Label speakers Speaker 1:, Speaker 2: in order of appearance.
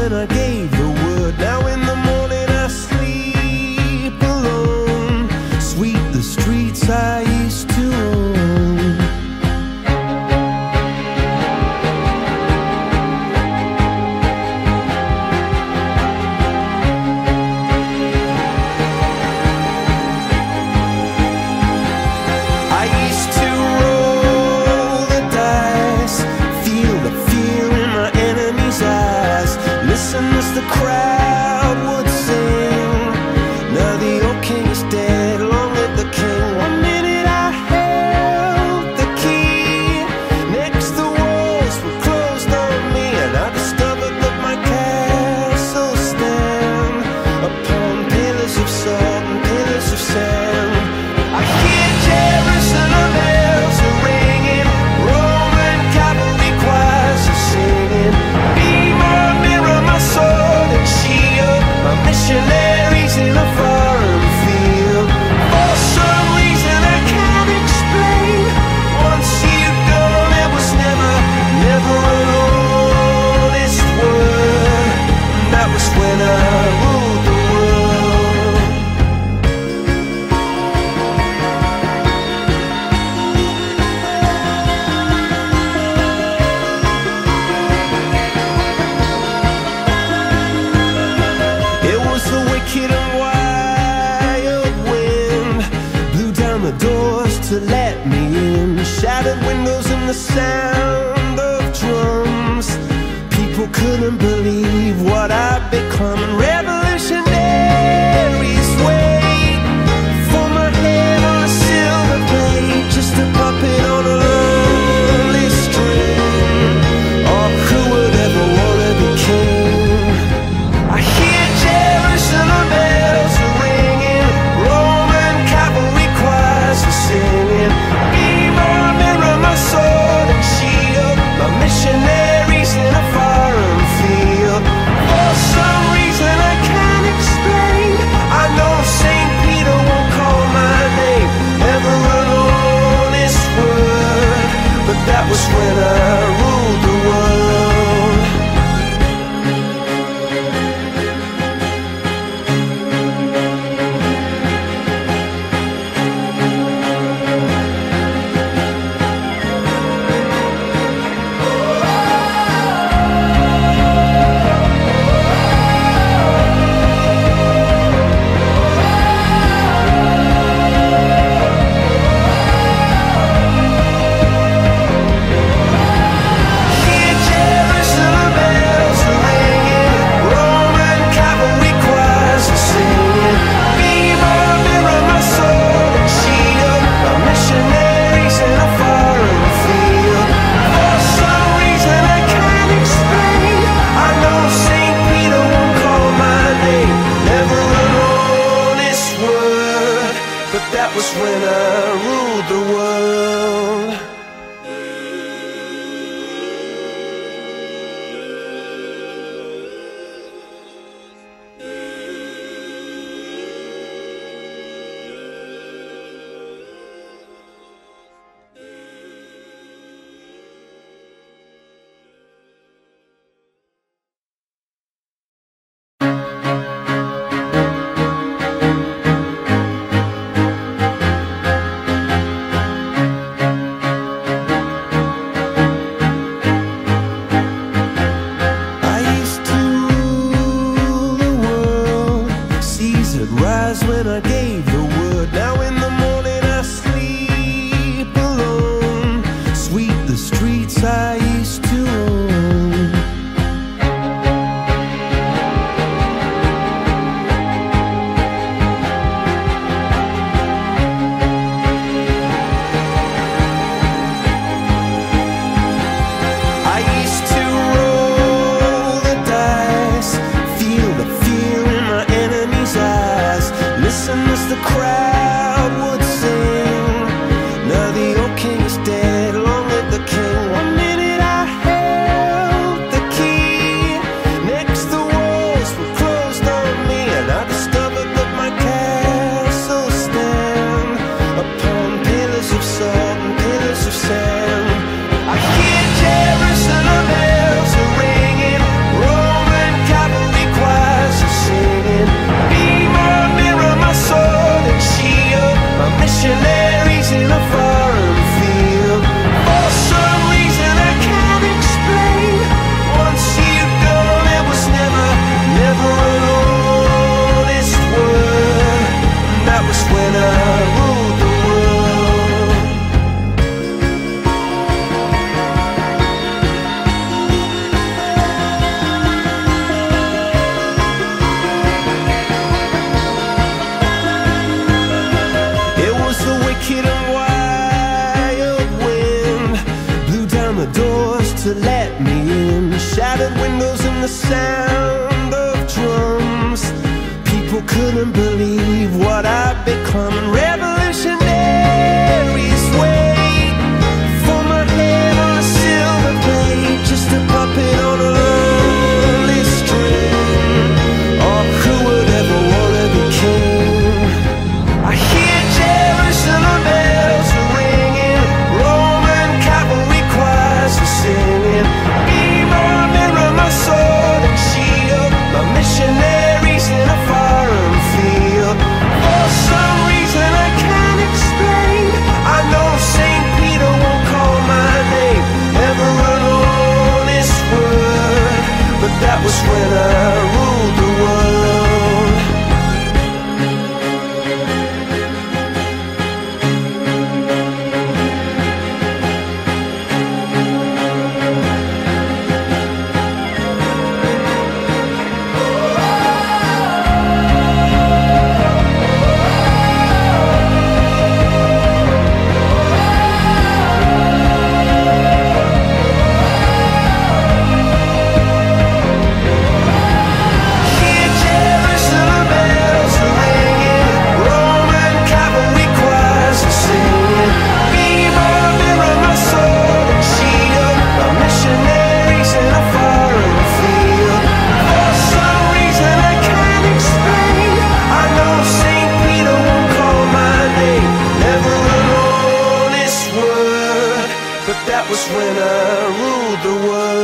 Speaker 1: when I gave the word. Now in the morning I sleep alone. Sweep the streets I used to own. I used to roll the dice, feel the fear in my enemy's eyes, listen as the crowd would sing. Now the old king is dead, long live the king. One minute I held the key, next the walls were closed on me, and I discovered that my castle stand upon pillars of salt and pillars of sand. I hear Jerusalem bells are ringing, Roman cavalry choirs are singing. Be my mirror, my sword and shield, my missionaries in a foreign field. For some reason I can't explain, once you've gone there was never an honest word. That was when I ruled the world. It was the wicked and wild wind, blew down the doors to let me in, shattered windows and the sound of drums. People couldn't believe what I'd become, and revolutionaries wait for my head on a silver plate, just a puppet on a lonely string. Oh, who would ever wanna be king? I hear Jerusalem bells are ringing, Roman cavalry choirs are singing. Be my mirror, my sword and shield, my missionaries in a foreign field. For some reason I can't explain, I know St. Peter won't call my name, never an honest word. But that was when I ruled the world. Hear Jerusalem bells are ringing, Roman cavalry choirs are singing. Be my mirror, my sword and shield, my missionaries in a foreign field. For some reason I can't explain, I know St. Peter won't call my name, never an honest word. But that was when I ruled the world. missionaries in a foreign field. For some reason I can't explain, once you'd gone it was never an honest word. And that was when I ruled the world. It was the wicked and wild wind, blew down the doors to let me in, shattered windows and the sound of drums. People couldn't believe what I'd become. Revolutionaries wait for my head on a silver plate, just a puppet on a lonely string. Oh, who would ever wanna be king? I hear Jerusalem bells are ringing, Roman cavalry choirs are singing. Be my mirror, my sword and shield, my missionaries in a foreign field. For some reason I can't explain, I know St. Peter won't call my name, never an honest word. But that was when I ruled the world. Hear Jerusalem bells are ringing, Roman cavalry choirs are singing. Be my mirror, my sword and shield, my missionaries in a foreign field. For some reason I can't explain, I know St. Peter won't call my name, never an honest word. But that was when I ruled the world.